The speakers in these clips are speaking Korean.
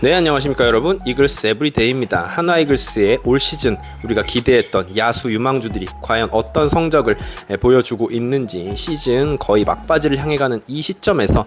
네, 안녕하십니까 여러분, 이글스 에브리데이입니다. 한화 이글스의 올 시즌 우리가 기대했던 야수 유망주들이 과연 어떤 성적을 보여주고 있는지, 시즌 거의 막바지를 향해 가는 이 시점에서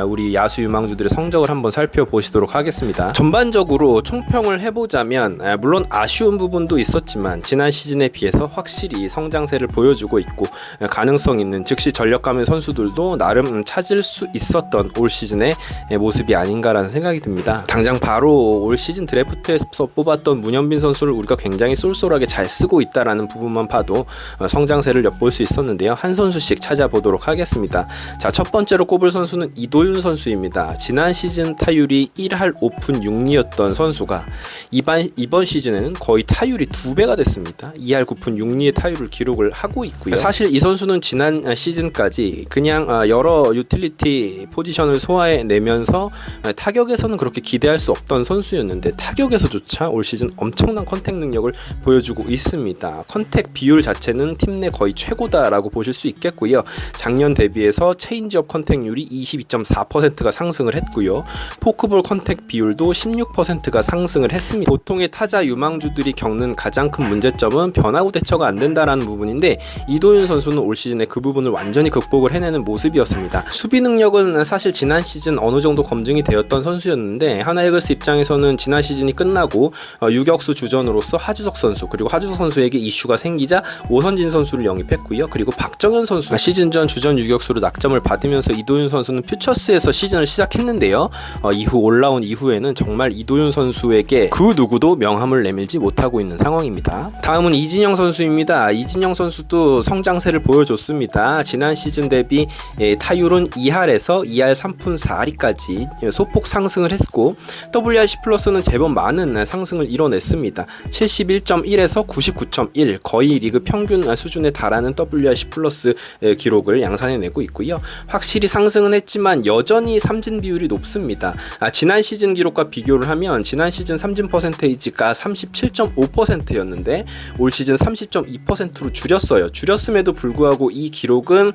우리 야수 유망주들의 성적을 한번 살펴보시도록 하겠습니다. 전반적으로 총평을 해보자면 물론 아쉬운 부분도 있었지만 지난 시즌에 비해서 확실히 성장세를 보여주고 있고, 가능성 있는 즉시 전력감의 선수들도 나름 찾을 수 있었던 올 시즌의 모습이 아닌가라는 생각이 듭니다. 당장 바로 올 시즌 드래프트에서 뽑았던 문현빈 선수를 우리가 굉장히 쏠쏠하게 잘 쓰고 있다라는 부분만 봐도 성장세를 엿볼 수 있었는데요. 한 선수씩 찾아보도록 하겠습니다. 자, 첫 번째로 꼽을 선수는 이도윤 선수입니다. 지난 시즌 타율이 1할 5푼 6리였던 선수가 이번 시즌에는 거의 타율이 2배가 됐습니다. 2할 9푼 6리의 타율을 기록을 하고 있고요. 사실 이 선수는 지난 시즌까지 그냥 여러 유틸리티 포지션을 소화해내면서 타격에서는 그렇게 기대할 수 없던 선수였는데, 타격에서조차 올 시즌 엄청난 컨택 능력을 보여주고 있습니다. 컨택 비율 자체는 팀 내 거의 최고다라고 보실 수 있겠고요. 작년 대비해서 체인지업 컨택률이 22.4%가 상승을 했고요. 포크볼 컨택 비율도 16%가 상승을 했습니다. 보통의 타자 유망주들이 겪는 가장 큰 문제점은 변화구 대처가 안 된다라는 부분인데, 이도윤 선수는 올 시즌에 그 부분을 완전히 극복을 해내는 모습이었습니다. 수비 능력은 사실 지난 시즌 어느 정도 검증이 되었던 선수였는데, 하나 이글스 입장에서는 지난 시즌이 끝나고 유격수 주전으로서 하주석 선수, 그리고 하주석 선수에게 이슈가 생기자 오선진 선수를 영입했고요. 그리고 박정현 선수 시즌 전 주전 유격수로 낙점을 받으면서 이도윤 선수는 퓨처스에서 시즌을 시작했는데요. 이후 올라온 이후에는 정말 이도윤 선수에게 그 누구도 명함을 내밀지 못하고 있는 상황입니다. 다음은 이진영 선수입니다. 이진영 선수도 성장세를 보여줬습니다. 지난 시즌 대비 타율은 2할에서 2할 3푼 4리까지 소폭 상승을 했고, WRC 플러스는 제법 많은 상승을 이뤄냈습니다. 71.1에서 99.1, 거의 리그 평균 수준에 달하는 WRC 플러스 기록을 양산해내고 있고요. 확실히 상승은 했지만 여전히 삼진 비율이 높습니다. 지난 시즌 기록과 비교를 하면 지난 시즌 삼진 퍼센테이지가 37.5%였는데 올 시즌 30.2%로 줄였어요. 줄였음에도 불구하고 이 기록은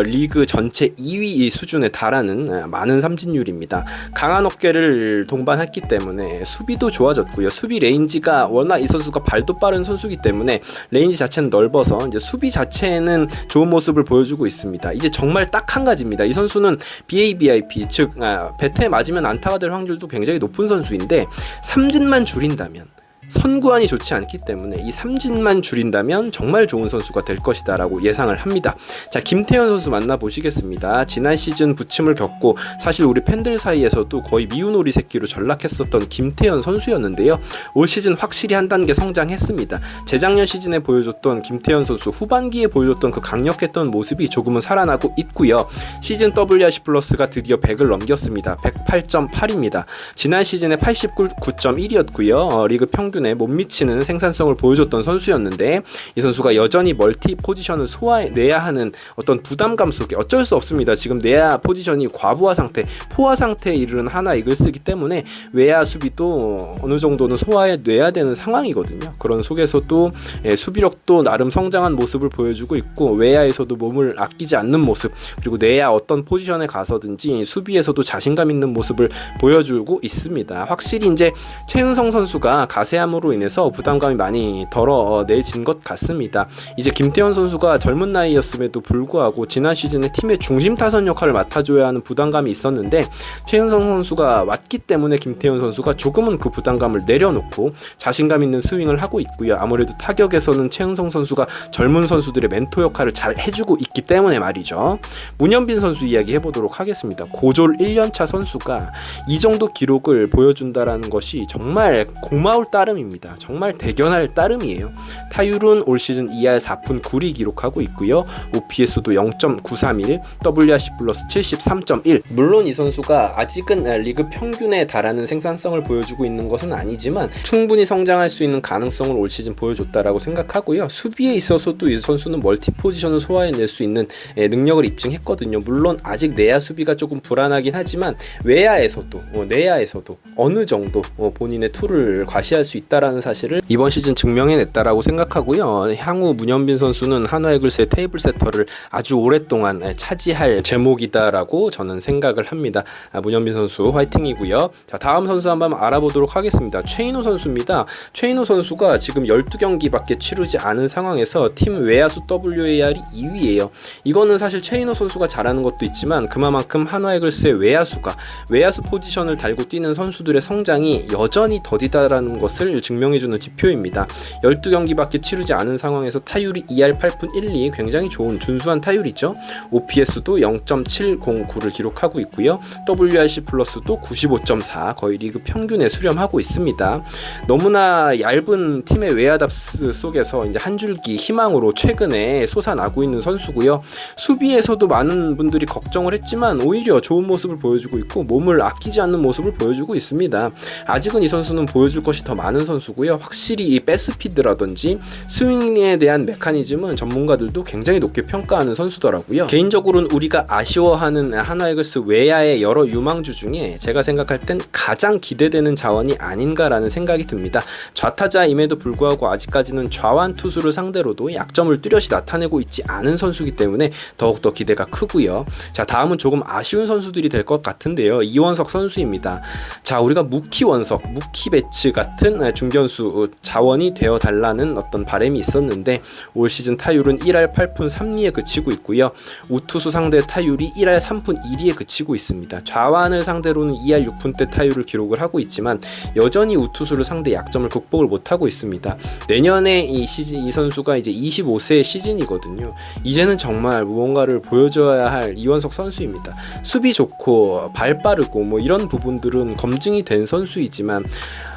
리그 전체 2위 수준에 달하는 많은 삼진율입니다. 강한 어깨를 동반했기 때문에 수비도 좋아졌고요. 수비 레인지가 워낙 이 선수가 발도 빠른 선수이기 때문에 레인지 자체는 넓어서 이제 수비 자체는 좋은 모습을 보여주고 있습니다. 이제 정말 딱 한 가지입니다. 이 선수는 BABIP, 즉 배트에 맞으면 안타가 될 확률도 굉장히 높은 선수인데, 삼진만 줄인다면, 선구안이 좋지 않기 때문에 이 삼진만 줄인다면 정말 좋은 선수가 될 것이다 라고 예상을 합니다. 자, 김태현 선수 만나보시겠습니다. 지난 시즌 부침을 겪고 사실 우리 팬들 사이에서도 거의 미운 오리 새끼로 전락했었던 김태현 선수였는데요. 올 시즌 확실히 한 단계 성장했습니다. 재작년 시즌에 보여줬던 김태현 선수, 후반기에 보여줬던 그 강력했던 모습이 조금은 살아나고 있고요. 시즌 WRC 플러스가 드디어 100을 넘겼습니다. 108.8입니다. 지난 시즌에 89.1이었고요. 리그 평균 못 미치는 생산성을 보여줬던 선수였는데, 이 선수가 여전히 멀티 포지션을 소화해내야 하는 어떤 부담감 속에, 어쩔 수 없습니다. 지금 내야 포지션이 과부하 상태, 포화 상태에 이르는 하나 이글스이기 때문에 외야 수비도 어느 정도는 소화해내야 되는 상황이거든요. 그런 속에서도 수비력도 나름 성장한 모습을 보여주고 있고, 외야에서도 몸을 아끼지 않는 모습, 그리고 내야 어떤 포지션에 가서든지 수비에서도 자신감 있는 모습을 보여주고 있습니다. 확실히 이제 최은성 선수가 가세함으로 인해서 부담감이 많이 덜어내진 것 같습니다. 이제 김태현 선수가 젊은 나이였음에도 불구하고 지난 시즌에 팀의 중심 타선 역할을 맡아줘야 하는 부담감이 있었는데, 최은성 선수가 왔기 때문에 김태현 선수가 조금은 그 부담감을 내려놓고 자신감 있는 스윙을 하고 있고요. 아무래도 타격에서는 최은성 선수가 젊은 선수들의 멘토 역할을 잘 해주고 있기 때문에 말이죠. 문현빈 선수 이야기 해보도록 하겠습니다. 고졸 1년차 선수가 이 정도 기록을 보여준다라는 것이 정말 고마울 따름입니다. 정말 대견할 따름이에요. 타율은 올 시즌 2할 4푼 9리 기록하고 있고요. OPS도 0.931, WRC 플러스 73.1. 물론 이 선수가 아직은 리그 평균에 달하는 생산성을 보여주고 있는 것은 아니지만 충분히 성장할 수 있는 가능성을 올 시즌 보여줬다라고 생각하고요. 수비에 있어서도 이 선수는 멀티 포지션을 소화해낼 수 있는 능력을 입증했거든요. 물론 아직 내야 수비가 조금 불안하긴 하지만 외야에서도 내야에서도 어느 정도 본인의 툴을 과시할 수 있다라는 사실을 이번 시즌 증명해냈다라고 생각하고요. 향후 문현빈 선수는 한화 이글스의 테이블 세터를 아주 오랫동안 차지할 제목이다라고 저는 생각을 합니다. 문현빈 선수 화이팅이고요. 자, 다음 선수 한번 알아보도록 하겠습니다. 최인호 선수입니다. 최인호 선수가 지금 12경기밖에 치르지 않은 상황에서 팀 외야수 WAR이 2위예요. 이거는 사실 최인호 선수가 잘하는 것도 있지만 그만큼 한화 이글스의 외야수 포지션을 달고 뛰는 선수들의 성장이 여전히 더디다라는 것을 증명해주는 지표입니다. 12경기밖에 치르지 않은 상황에서 타율이 2할 8푼 1리, 굉장히 좋은 준수한 타율이죠. OPS도 0.709를 기록하고 있고요. WRC 플러스도 95.4, 거의 리그 평균에 수렴하고 있습니다. 너무나 얇은 팀의 외야답스 속에서 이제 한 줄기 희망으로 최근에 솟아나고 있는 선수고요. 수비에서도 많은 분들이 걱정을 했지만 오히려 좋은 모습을 보여주고 있고 몸을 아끼지 않는 모습을 보여주고 있습니다. 아직은 이 선수는 보여줄 것이 더 많은 선수고요. 확실히 이 백스피드라든지 스윙에 대한 메커니즘은 전문가들도 굉장히 높게 평가하는 선수더라고요. 개인적으로는 우리가 아쉬워하는 한화 이글스 외야의 여러 유망주 중에 제가 생각할 땐 가장 기대되는 자원이 아닌가라는 생각이 듭니다. 좌타자임에도 불구하고 아직까지는 좌완 투수를 상대로도 약점을 뚜렷이 나타내고 있지 않은 선수이기 때문에 더욱더 기대가 크고요. 자, 다음은 조금 아쉬운 선수들이 될 것 같은데요. 이원석 선수입니다. 자, 우리가 무키원석, 무키배츠 같은 중견수 자원이 되어 달라는 어떤 바람이 있었는데 올 시즌 타율은 1할 8푼 3리에 그치고 있고요. 우투수 상대 타율이 1할 3푼 1리에 그치고 있습니다. 좌완을 상대로는 2할 6푼대 타율을 기록을 하고 있지만 여전히 우투수를 상대 약점을 극복을 못하고 있습니다. 내년에 이 선수가 이제 25세 시즌이거든요. 이제는 정말 무언가를 보여줘야 할 이원석 선수입니다. 수비 좋고 발 빠르고 뭐 이런 부분들은 검증이 된 선수이지만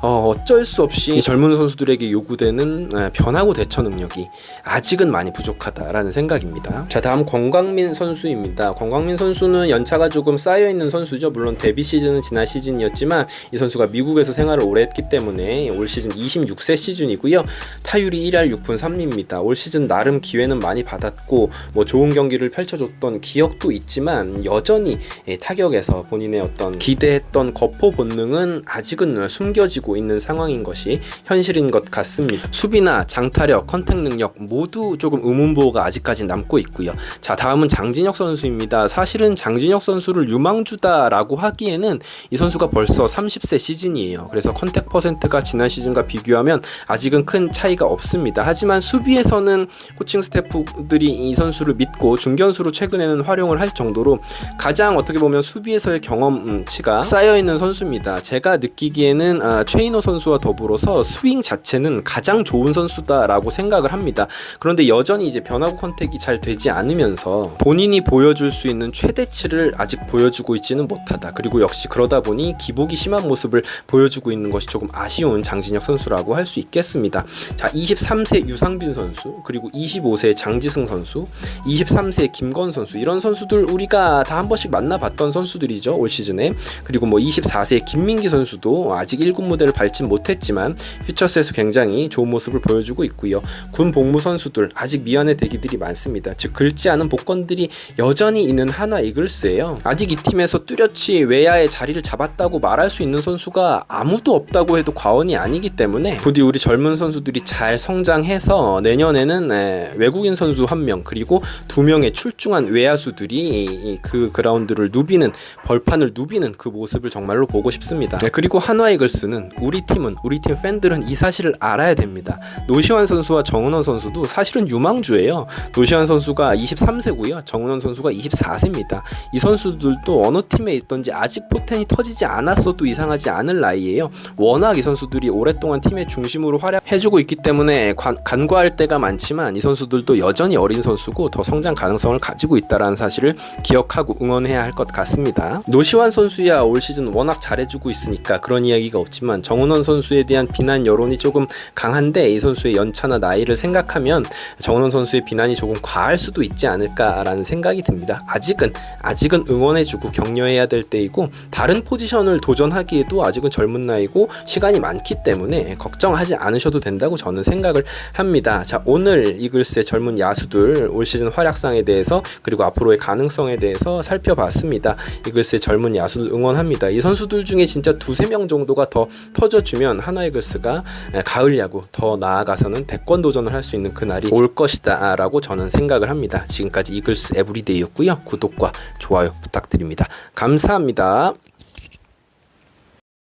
어쩔 수 없이 젊은 선수들에게 요구되는 변화구 대처 능력이 아직은 많이 부족하다라는 생각입니다. 자, 다음 권광민 선수입니다. 권광민 선수는 연차가 조금 쌓여있는 선수죠. 물론 데뷔 시즌은 지난 시즌이었지만 이 선수가 미국에서 생활을 오래 했기 때문에 올 시즌 26세 시즌이고요. 타율이 1할 6푼 3리입니다. 올 시즌 나름 기회는 많이 받았고 뭐 좋은 경기를 펼쳐줬던 기억도 있지만 여전히 타격에서 본인의 어떤 기대했던 거포 본능은 아직은 숨겨지고 있는 상황인 것이 현실인 것 같습니다. 수비나 장타력, 컨택 능력 모두 조금 의문부호가 아직까지 남고 있고요. 자, 다음은 장진혁 선수입니다. 사실은 장진혁 선수를 유망주다라고 하기에는 이 선수가 벌써 30세 시즌이에요. 그래서 컨택 퍼센트가 지난 시즌과 비교하면 아직은 큰 차이가 없습니다. 하지만 수비에서는 코칭 스태프들이 이 선수를 믿고 중견수로 최근에는 활용을 할 정도로 가장 어떻게 보면 수비에서의 경험치가 쌓여있는 선수입니다. 제가 느끼기에는 최인호 선수와 더불어서 스윙 자체는 가장 좋은 선수다라고 생각을 합니다. 그런데 여전히 이제 변화구 컨택이 잘 되지 않으면서 본인이 보여줄 수 있는 최대치를 아직 보여주고 있지는 못하다. 그리고 역시 그러다 보니 기복이 심한 모습을 보여주고 있는 것이 조금 아쉬운 장진혁 선수라고 할 수 있겠습니다. 자, 23세 유상빈 선수, 그리고 25세 장지승 선수, 23세 김건 선수, 이런 선수들 우리가 다 한 번씩 만나봤던 선수들이죠, 올 시즌에. 그리고 뭐 24세 김민기 선수도 아직 1군 무대를 밟진 못했지만 퓨처스에서 굉장히 좋은 모습을 보여주고 있고요. 군 복무 선수들 아직 미완의 대기들이 많습니다. 즉 긁지 않은 복권들이 여전히 있는 한화 이글스예요. 아직 이 팀에서 뚜렷이 외야의 자리를 잡았다고 말할 수 있는 선수가 아무도 없다고 해도 과언이 아니기 때문에 부디 우리 젊은 선수들이 잘 성장해서 내년에는 외국인 선수 1명 그리고 2명의 출중한 외야수들이 그 그라운드를 누비는, 벌판을 누비는 그 모습을 정말로 보고 싶습니다. 그리고 한화 이글스는 우리 팀 팬들은 이 사실을 알아야 됩니다. 노시환 선수와 정은원 선수도 사실은 유망주예요. 노시환 선수가 23세고요. 정은원 선수가 24세입니다. 이 선수들도 어느 팀에 있던지 아직 포텐이 터지지 않았어도 이상하지 않을 나이예요. 워낙 이 선수들이 오랫동안 팀의 중심으로 활약해주고 있기 때문에 간과할 때가 많지만 이 선수들도 여전히 어린 선수고 더 성장 가능성을 가지고 있다는 사실을 기억하고 응원해야 할 것 같습니다. 노시환 선수야 올 시즌 워낙 잘해주고 있으니까 그런 이야기가 없지만 정은원 선수에 대한 비난 여론이 조금 강한데 이 선수의 연차나 나이를 생각하면 정은원 선수의 비난이 조금 과할 수도 있지 않을까라는 생각이 듭니다. 아직은 응원해주고 격려해야 될 때이고 다른 포지션을 도전하기에도 아직은 젊은 나이고 시간이 많기 때문에 걱정하지 않으셔도 된다고 저는 생각을 합니다. 자, 오늘 이글스의 젊은 야수들 올 시즌 활약상에 대해서 그리고 앞으로의 가능성에 대해서 살펴봤습니다. 이글스의 젊은 야수들 응원합니다. 이 선수들 중에 진짜 2-3명 정도가 더 터져주면 하나 이글스가 가을 야구 더 나아가서는 대권 도전을 할 수 있는 그날이 올 것이다 라고 저는 생각을 합니다. 지금까지 이글스 에브리데이였고요. 구독과 좋아요 부탁드립니다. 감사합니다.